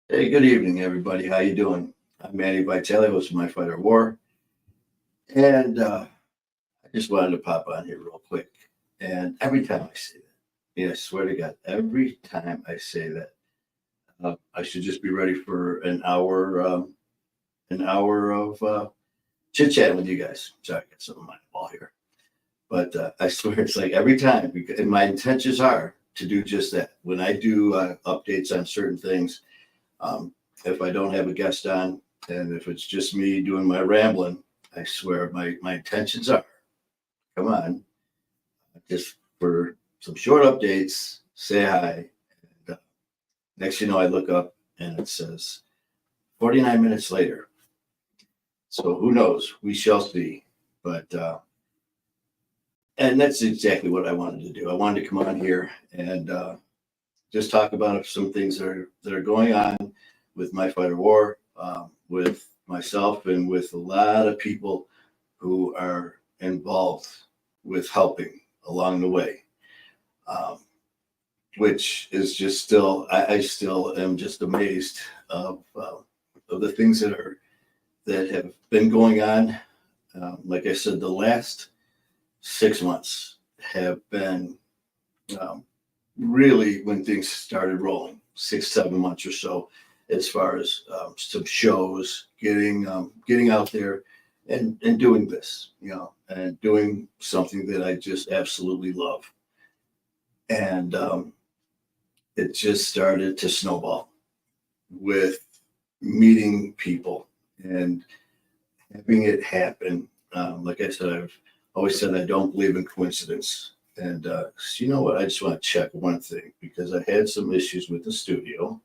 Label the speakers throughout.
Speaker 1: Hey, good evening, everybody. How you doing? I'm Manny Vitale, host of My Fight or War, and I just wanted to pop on here real quick. And every time I say that, I swear to God, every time I say that, I should just be ready for an hour of chit chat with you guys. Sorry, I got something on my ball here, but I swear it's like every time, and my intentions are to do just that. When I do updates on certain things. Um, if I don't have a guest on, and if it's just me doing my rambling, I swear my intentions are come on, just for some short updates, say hi. And, next, I look up and it says 49 minutes later. So who knows? We shall see. But and that's exactly what I wanted to do. I wanted to come on here and just talk about some things that are going on with My Fight or War, with myself, and with a lot of people who are involved with helping along the way. Um, which is just still, I still am just amazed of the things that have been going on. Like I said, the last 6 months have been um, really when things started rolling, 6, 7 months or so, as far as some shows, getting out there and doing this, and doing something that I just absolutely love. And it just started to snowball with meeting people and having it happen. Like I said, I've always said I don't believe in coincidence. And so you know what? I just want to check one thing because I had some issues with the studio.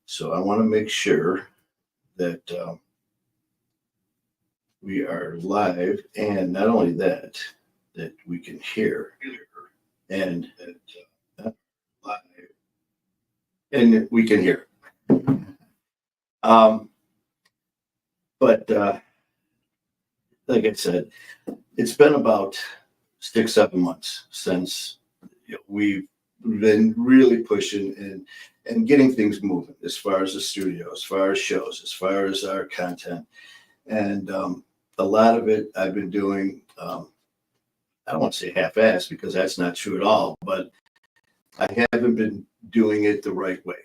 Speaker 1: So I want to make sure that we are live, and not only that, that we can hear and live and we can hear. Um, but like I said, it's been about 6, 7 months since we've been really pushing and getting things moving as far as the studio, as far as shows, as far as our content. And a lot of it I've been doing, I don't want to say half-assed because that's not true at all, but I haven't been doing it the right way,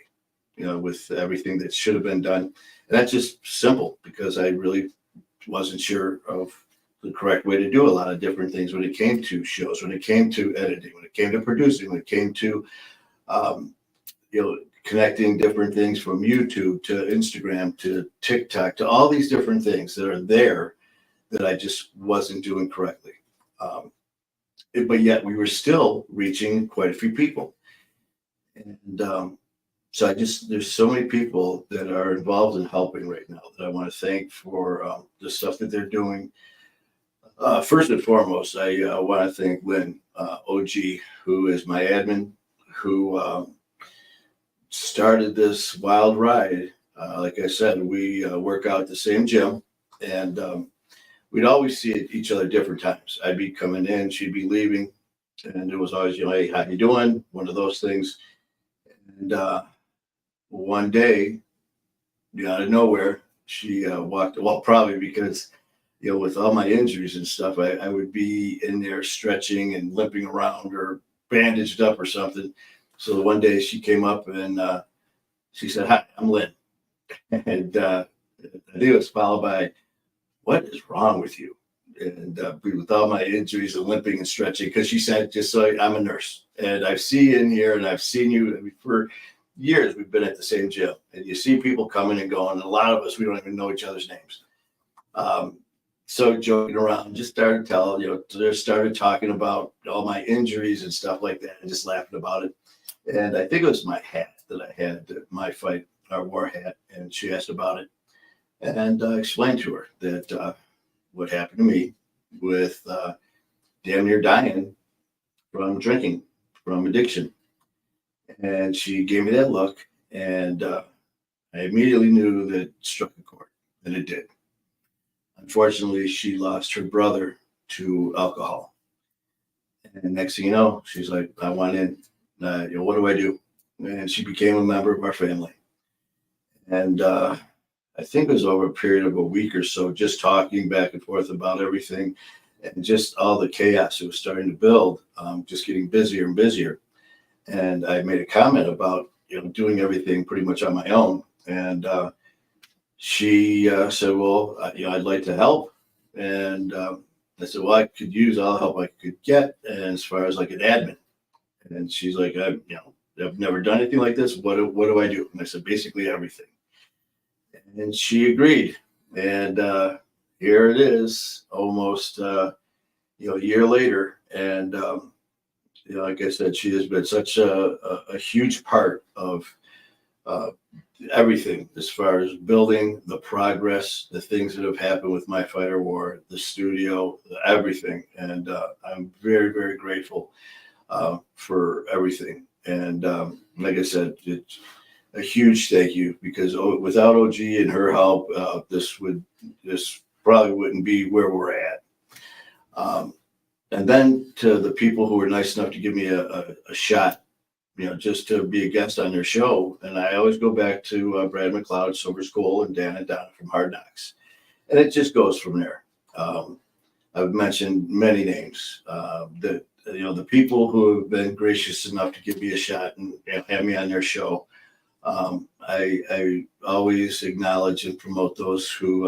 Speaker 1: with everything that should have been done. And that's just simple because I really wasn't sure of the correct way to do a lot of different things when it came to shows, when it came to editing, when it came to producing, when it came to um, connecting different things from YouTube to Instagram to TikTok to all these different things that are there that I just wasn't doing correctly. Um, but yet we were still reaching quite a few people. And so there's so many people that are involved in helping right now that I want to thank for the stuff that they're doing. First and foremost, I want to thank Lynn OG, who is my admin, who started this wild ride. Like I said, we work out at the same gym, and we'd always see each other different times. I'd be coming in, she'd be leaving, and it was always, hey, how you doing? One of those things. And one day, out of nowhere, she walked. Well, probably because with all my injuries and stuff, I would be in there stretching and limping around or bandaged up or something. So one day she came up and she said, "Hi, I'm Lynn," and I think it was followed by, "What is wrong with you?" And with all my injuries and limping and stretching, because she said, "Just so I'm a nurse, and I've seen you in here, and I've seen you for years. We've been at the same gym, and you see people coming and going. And a lot of us, we don't even know each other's names." So joking around, just started telling, just started talking about all my injuries and stuff like that, and just laughing about it. And I think it was my hat that I had, My Fight or War hat, and she asked about it, and I explained to her that what happened to me with damn near dying from drinking, from addiction. And she gave me that look, and I immediately knew that it struck a chord, and it did. Unfortunately, she lost her brother to alcohol. And next thing you know, she's like, I want in. What do I do? And she became a member of our family. And I think it was over a period of a week or so, just talking back and forth about everything and just all the chaos it was starting to build, just getting busier and busier. And I made a comment about, doing everything pretty much on my own. And she said, well, I'd like to help. And I said, well, I could use all the help I could get, and as far as like an admin. And she's like, I've never done anything like this. What do I do? And I said, basically everything. And she agreed. And here it is, almost a year later. And like I said, she has been such a huge part of uh, everything as far as building the progress, the things that have happened with My Fighter War, the studio, everything. And I'm very, very grateful for everything. And like I said, it's a huge thank you, because without OG and her help, this probably wouldn't be where we're at. And then to the people who were nice enough to give me a shot, just to be a guest on their show. And I always go back to Brad McLeod, Silver Skull, and Dan and Donna from Hard Knocks. And it just goes from there. I've mentioned many names that, the people who have been gracious enough to give me a shot and have me on their show. I always acknowledge and promote those who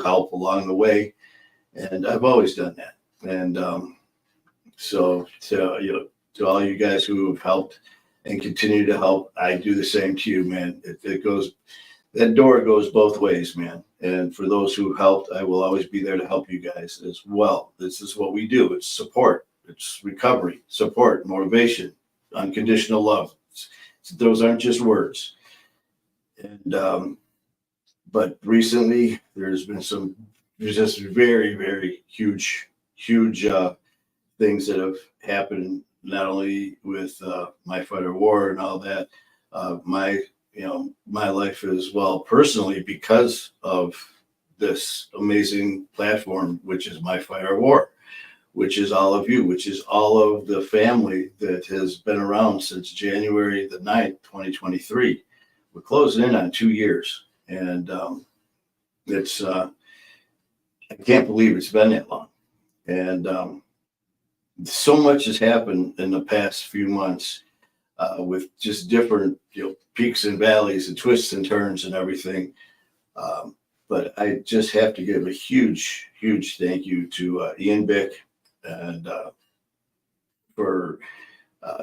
Speaker 1: help along the way. And I've always done that. And so to all you guys who have helped and continue to help, I do the same to you, man. It goes, that door goes both ways, man. And for those who helped, I will always be there to help you guys as well. This is what we do. It's support, it's recovery, support, motivation, unconditional love. Those aren't just words. And but recently there's just very, very huge things that have happened, not only with My Fighter War and all that, my life as well personally, because of this amazing platform, which is My Fighter War, which is all of you, which is all of the family that has been around since January the 9th, 2023. We're closing in on 2 years. And it's, I can't believe it's been that long. And so much has happened in the past few months with just different peaks and valleys and twists and turns and everything. But I just have to give a huge thank you to Ian Bick and for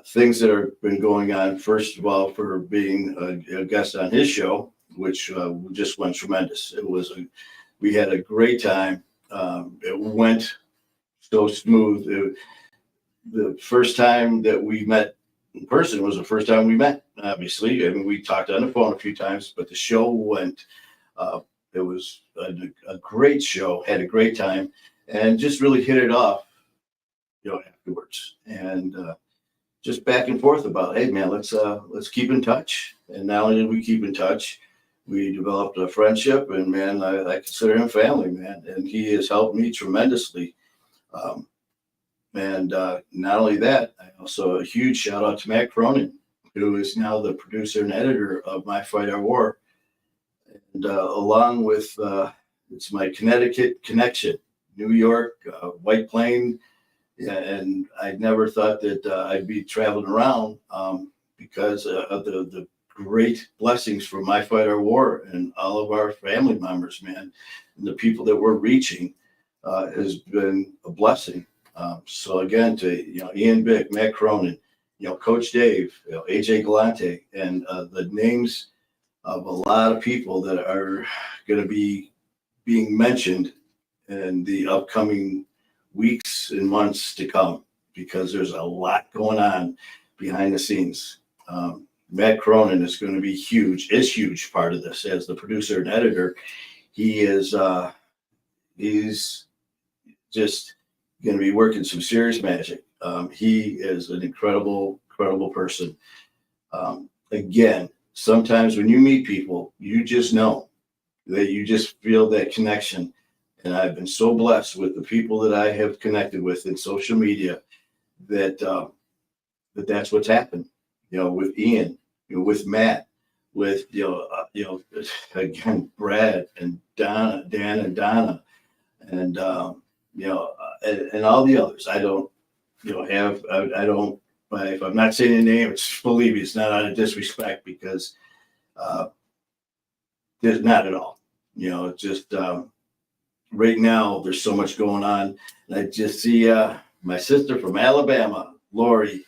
Speaker 1: things that have been going on. First of all, for being a guest on his show, which just went tremendous. We had a great time. It went so smooth. The first time that we met in person was the first time we met, obviously. I mean, we talked on the phone a few times, but the show went, it was a great show, had a great time, and just really hit it off, afterwards. And just back and forth about, hey man, let's keep in touch. And not only did we keep in touch, we developed a friendship, and man, I consider him family, man. And he has helped me tremendously. And not only that, I also a huge shout out to Matt Cronin, who is now the producer and editor of My Fighter War. And along with, it's my Connecticut connection, New York, White Plain. Yeah, and I never thought that I'd be traveling around because of the great blessings from My Fighter War and all of our family members, man. And the people that we're reaching has been a blessing. So again, to Ian Bick, Matt Cronin, Coach Dave, AJ Galante, and the names of a lot of people that are going to be being mentioned in the upcoming weeks and months to come, because there's a lot going on behind the scenes. Matt Cronin is going to be huge part of this as the producer and editor. He's just going to be working some serious magic. He is an incredible person. Again, sometimes when you meet people, you just know that you just feel that connection. And I've been so blessed with the people that I have connected with in social media that that's what's happened. With Ian, with Matt, with, again, Brad and Donna, Dan and Donna, and, and all the others. I don't, I don't, if I'm not saying a name, it's, believe me, it's not out of disrespect, because uh, there's not at all. It's just right now there's so much going on. And I just see my sister from Alabama, Lori,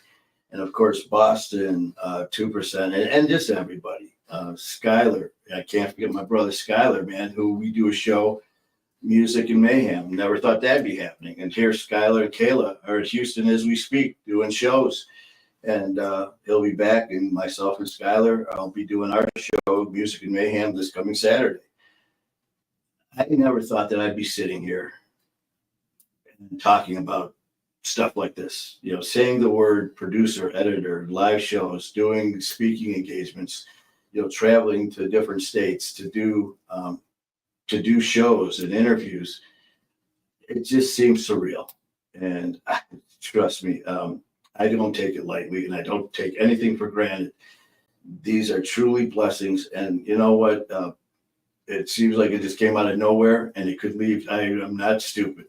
Speaker 1: and of course Boston, 2%, and just everybody. Skylar, I can't forget my brother Skylar, man, who we do a show, Music and Mayhem. Never thought that'd be happening. And here Skylar and Kayla are in Houston as we speak, doing shows. And he'll be back, and myself and Skylar, I'll be doing our show, Music and Mayhem, this coming Saturday. I never thought that I'd be sitting here and talking about stuff like this, saying the word producer, editor, live shows, doing speaking engagements, traveling to different states to do shows and interviews. It just seems surreal. And trust me, I don't take it lightly, and I don't take anything for granted. These are truly blessings. And you know what? It seems like it just came out of nowhere, and it could leave. I'm not stupid.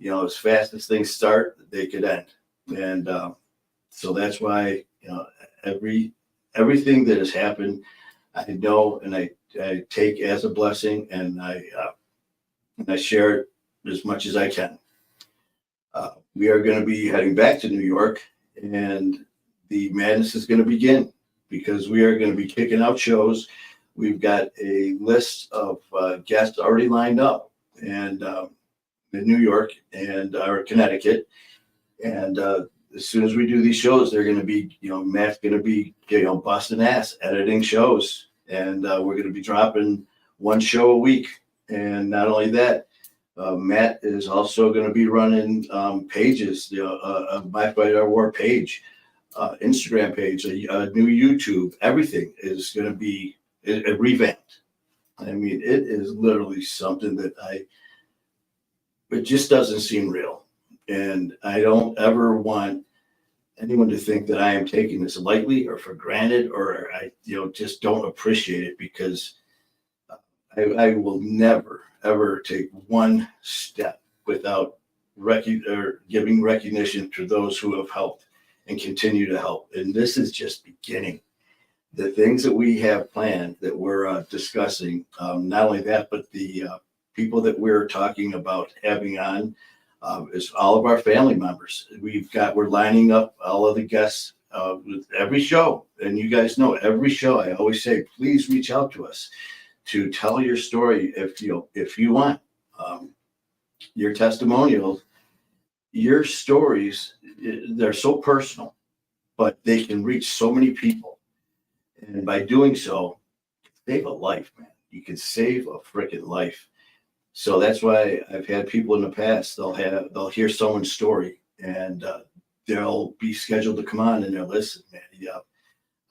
Speaker 1: As fast as things start, they could end. And so that's why, everything that has happened, I know, and I take as a blessing, and I share it as much as I can. We are going to be heading back to New York, and the madness is going to begin, because we are going to be kicking out shows. We've got a list of guests already lined up, and in New York and or Connecticut. And as soon as we do these shows, they're going to be, Matt's going to be, busting ass editing shows, and we're going to be dropping one show a week. And not only that, Matt is also going to be running pages, My Fight Our War page, Instagram page, a new YouTube. Everything is going to be revamped. I mean, it is literally something that it just doesn't seem real. And I don't ever want anyone to think that I am taking this lightly or for granted, or I, just don't appreciate it, because I will never, ever take one step without giving recognition to those who have helped and continue to help. And this is just beginning. The things that we have planned that we're discussing, not only that, but the people that we're talking about having on is all of our family members. We're lining up all of the guests with every show. And you guys know, every show I always say, please reach out to us to tell your story if you want. Your testimonials, your stories, they're so personal, but they can reach so many people. And by doing so, save a life, man. You can save a freaking life. So that's why I've had people in the past, they'll hear someone's story, and they'll be scheduled to come on, and they'll listen, man.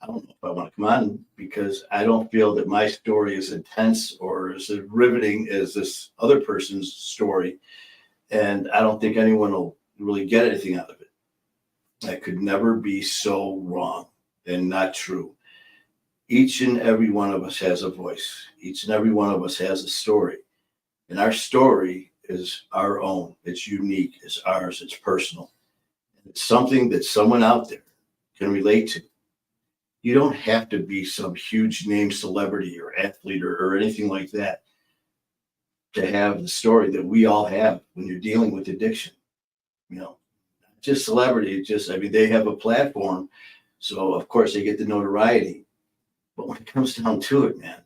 Speaker 1: I don't know if I want to come on, because I don't feel that my story is intense or as riveting as this other person's story. And I don't think anyone will really get anything out of it. That could never be so wrong and not true. Each and every one of us has a voice. Each and every one of us has a story. And our story is our own. It's unique. It's ours. It's personal. It's something that someone out there can relate to. You don't have to be some huge name celebrity or athlete or anything like that to have the story that we all have when you're dealing with addiction. Not just celebrity, they have a platform. So of course they get the notoriety. But when it comes down to it, man,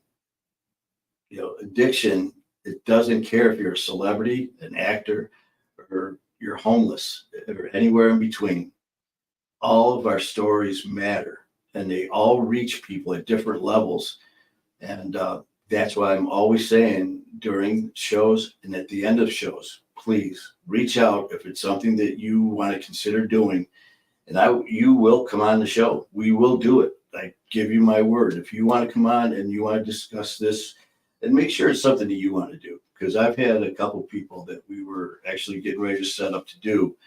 Speaker 1: addiction, it doesn't care if you're a celebrity, an actor, or you're homeless, or anywhere in between. All of our stories matter, and they all reach people at different levels. And that's why I'm always saying during shows and at the end of shows, please reach out if it's something that you want to consider doing. And you will come on the show. We will do it. I give you my word. If you want to come on and you want to discuss this, and make sure it's something that you want to do. Because I've had a couple people that we were actually getting ready to set up to do.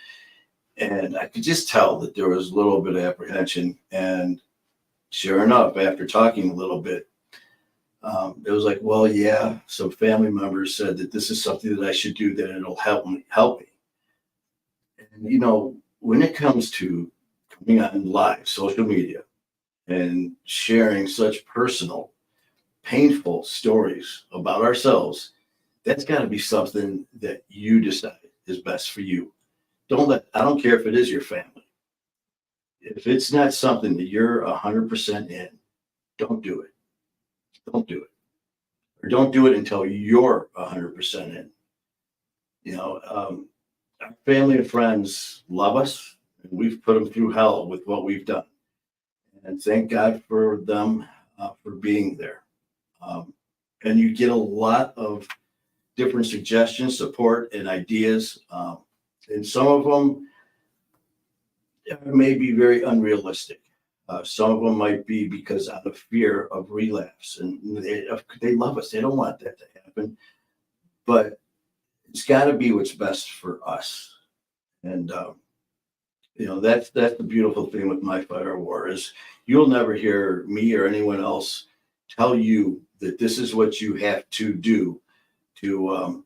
Speaker 1: And I could just tell that there was a little bit of apprehension. And Sure enough, after talking a little bit, it was like, well, yeah, some family members said that this is something that I should do, that it'll help me. And when it comes to coming on live social media and sharing such personal, painful stories about ourselves, that's got to be something that you decide is best for you. I don't care if it is your family. If it's not something that you're 100% in, don't do it. Don't do it. Or don't do it until you're 100% in. Our family and friends love us, and we've put them through hell with what we've done. And thank God for them for being there. And you get a lot of different suggestions, support, and ideas. And some of them may be very unrealistic. Some of them might be because out of fear of relapse, and they love us. They don't want that to happen, but it's got to be what's best for us. And that's the beautiful thing with My Fight or War is you'll never hear me or anyone else tell you that this is what you have to do to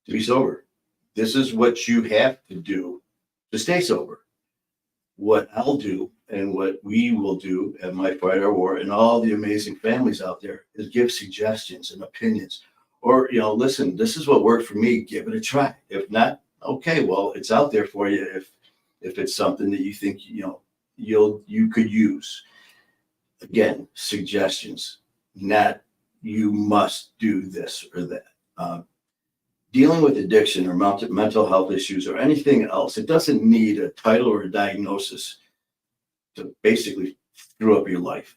Speaker 1: be sober. This is what you have to do to stay sober. What I'll do and what we will do at My Fight or War and all the amazing families out there is give suggestions and opinions. Or, listen, this is what worked for me. Give it a try. If not, okay, well, it's out there for you if it's something that you think, you could use. Again, suggestions, not you must do this or that. Dealing with addiction or mental health issues or anything else, it doesn't need a title or a diagnosis to basically screw up your life.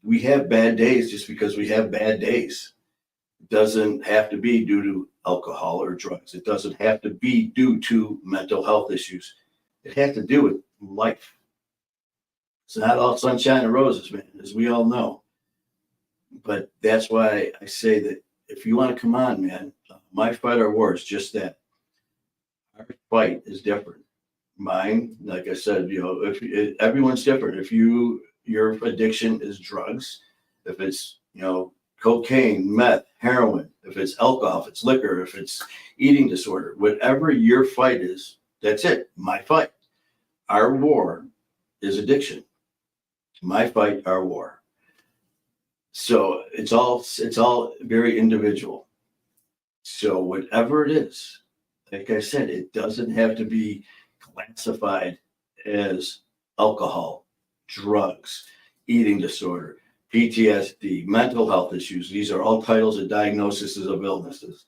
Speaker 1: We have bad days just because we have bad days. It doesn't have to be due to alcohol or drugs. It doesn't have to be due to mental health issues. It has to do with life. It's not all sunshine and roses, man, as we all know. But that's why I say that if you want to come on, man, My Fight or War is just that. Our fight is different. Mine, like I said, everyone's different. If your addiction is drugs, if it's cocaine, meth, heroin, if it's alcohol, if it's liquor, if it's eating disorder, whatever your fight is, that's it. My fight. Our war is addiction. My fight, our war. So it's all very individual. So whatever it is, like I said, it doesn't have to be classified as alcohol, drugs, eating disorder, PTSD, mental health issues. These are all titles and diagnoses of illnesses.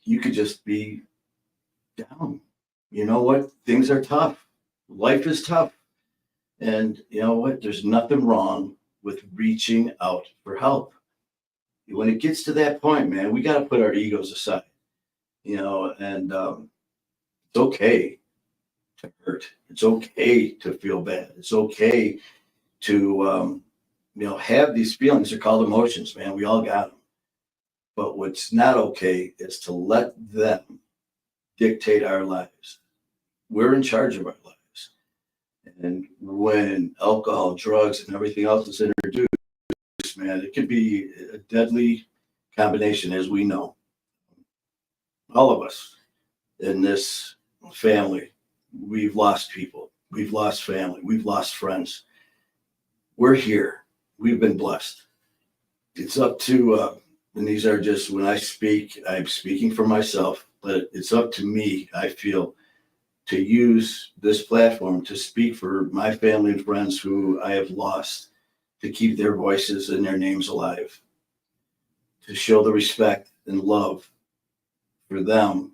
Speaker 1: You could just be down. You know what? Things are tough. Life is tough. And you know what? There's nothing wrong with reaching out for help. When it gets to that point, man, we got to put our egos aside, and it's okay to hurt. It's okay to feel bad. It's okay to, have these feelings. They're called emotions, man. We all got them. But what's not okay is to let them dictate our lives. We're in charge of our lives. And when alcohol, drugs, and everything else is introduced, man, it could be a deadly combination, as we know. All of us in this family, we've lost people, we've lost family, we've lost friends. We're here. We've been blessed. It's up to, and these are just, when I speak, I'm speaking for myself, but it's up to me, I feel, to use this platform to speak for my family and friends who I have lost, to keep their voices and their names alive, to show the respect and love for them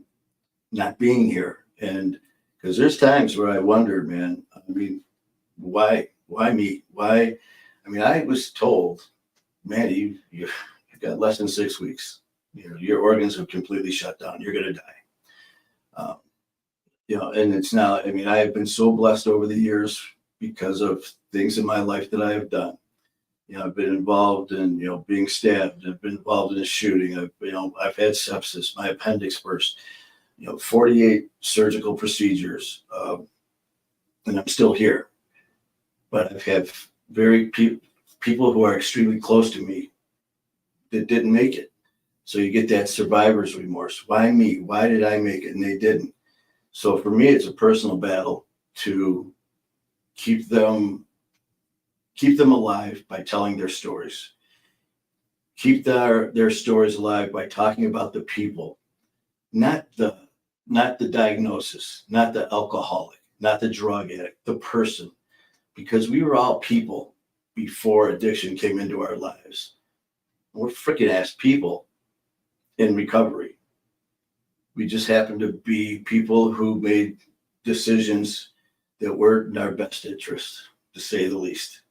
Speaker 1: not being here. And because there's times where I wondered, man, why me? Why? I was told, man, you've got less than 6 weeks. Your organs have completely shut down. You're going to die. And it's now, I have been so blessed over the years because of things in my life that I have done. I've been involved in, being stabbed. I've been involved in a shooting. I've had sepsis. My appendix burst. 48 surgical procedures, and I'm still here. but I've had very people who are extremely close to me that didn't make it. So you get that survivor's remorse. Why me? Why did I make it and they didn't? So for me, it's a personal battle to keep them alive by telling their stories. Keep their stories alive by talking about the people, not the diagnosis, not the alcoholic, not the drug addict, the person, because we were all people before addiction came into our lives. We're freaking ass people in recovery. We just happen to be people who made decisions that weren't in our best interest, to say the least.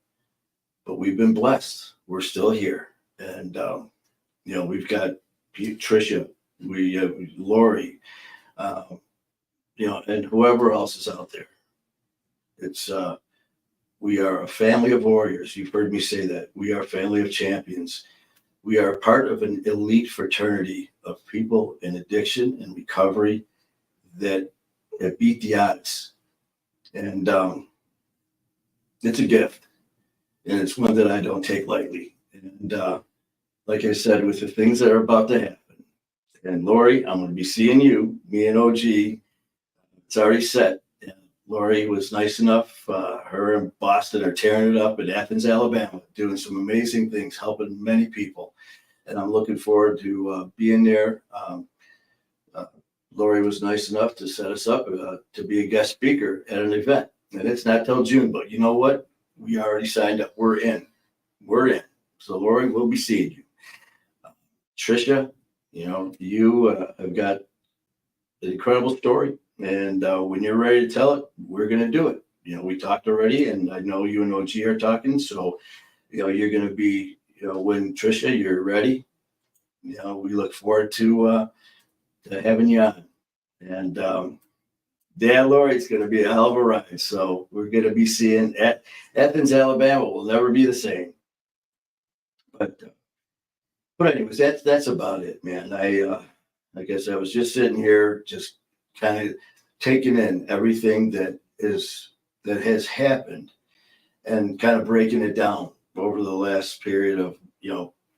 Speaker 1: But we've been blessed. We're still here. And, we've got Tricia, we have Lori, and whoever else is out there. It's, we are a family of warriors. You've heard me say that. We are a family of champions. We are part of an elite fraternity of people in addiction and recovery that beat the odds. And it's a gift. And it's one that I don't take lightly. And like I said, with the things that are about to happen, and Lori, I'm going to be seeing you, me and OG. It's already set. And Lori was nice enough. Her and Boston are tearing it up in Athens, Alabama, doing some amazing things, helping many people. And I'm looking forward to being there. Lori was nice enough to set us up to be a guest speaker at an event. And it's not till June, but you know what? We already signed up. We're in. So Lori, we'll be seeing you. Tricia, you have got an incredible story. And when you're ready to tell it, we're going to do it. We talked already, and I know you and OG are talking. So, you're going to be, when Tricia, you're ready. We look forward to having you on. And Lori, it's going to be a hell of a ride. So we're going to be seeing Athens, Alabama will never be the same. But anyways, that's about it, man. I guess I was just sitting here, just kind of taking in everything that has happened, and kind of breaking it down over the last period of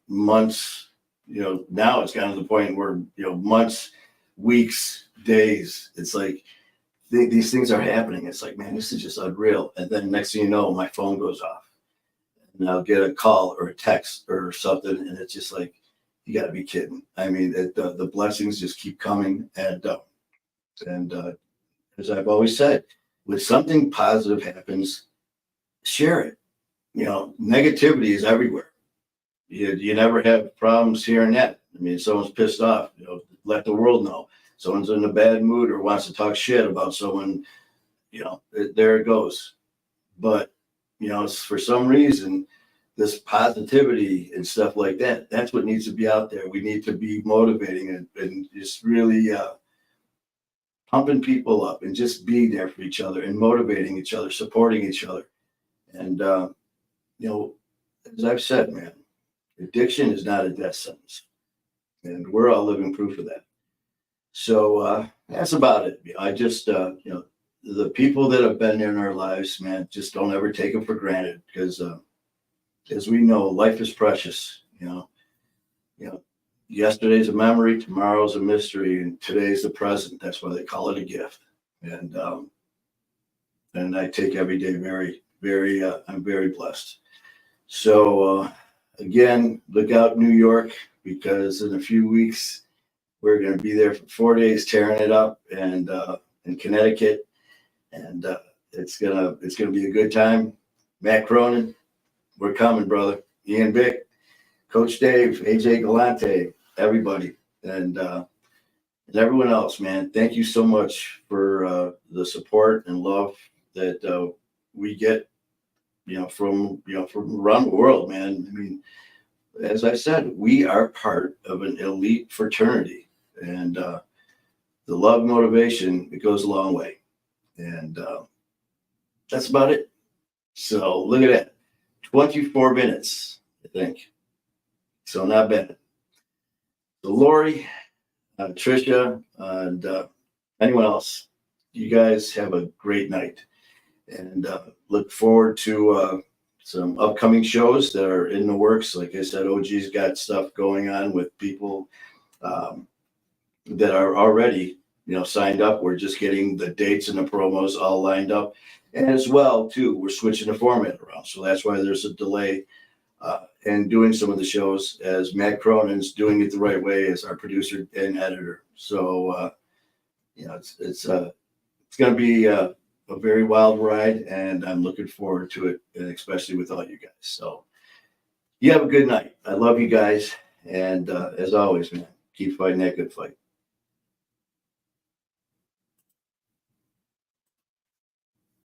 Speaker 1: months. Now it's kind of the point where months, weeks, days. It's like these things are happening. It's like, man, this is just unreal. And then next thing you know, my phone goes off. And I'll get a call or a text or something, and it's just like, you got to be kidding. I mean, the blessings just keep coming, and as I've always said, when something positive happens, share it. Negativity is everywhere. You never have problems hearing that. I mean, if someone's pissed off, let the world know. Someone's in a bad mood or wants to talk shit about someone, there it goes. But for some reason, this positivity and stuff like that, that's what needs to be out there. We need to be motivating and just really pumping people up and just being there for each other and motivating each other, supporting each other. And, as I've said, man, addiction is not a death sentence. And we're all living proof of that. So that's about it. I just, the people that have been in our lives, man, just don't ever take them for granted, because as we know, life is precious. Yesterday's a memory, tomorrow's a mystery, and today's the present. That's why they call it a gift. And I take every day very, very. I'm very blessed. So again, look out, New York, because in a few weeks we're going to be there for 4 days, tearing it up, and in Connecticut. And it's gonna be a good time. Matt Cronin, we're coming, brother. Ian Bick, Coach Dave, AJ Galante, everybody, and everyone else, man. Thank you so much for the support and love that we get, from around the world, man. I mean, as I said, we are part of an elite fraternity, and the love, motivation, it goes a long way. And that's about it. So look at that. 24 minutes, I think. So not bad. So Lori, Tricia, and anyone else, you guys have a great night. and look forward to some upcoming shows that are in the works. Like I said, OG's got stuff going on with people um, that are already, signed up. We're just getting the dates and the promos all lined up. And as well, too, we're switching the format around. So that's why there's a delay in doing some of the shows, as Matt Cronin's doing it the right way as our producer and editor. So, it's going to be a very wild ride, and I'm looking forward to it, and especially with all you guys. So you have a good night. I love you guys. And as always, man, keep fighting that good fight.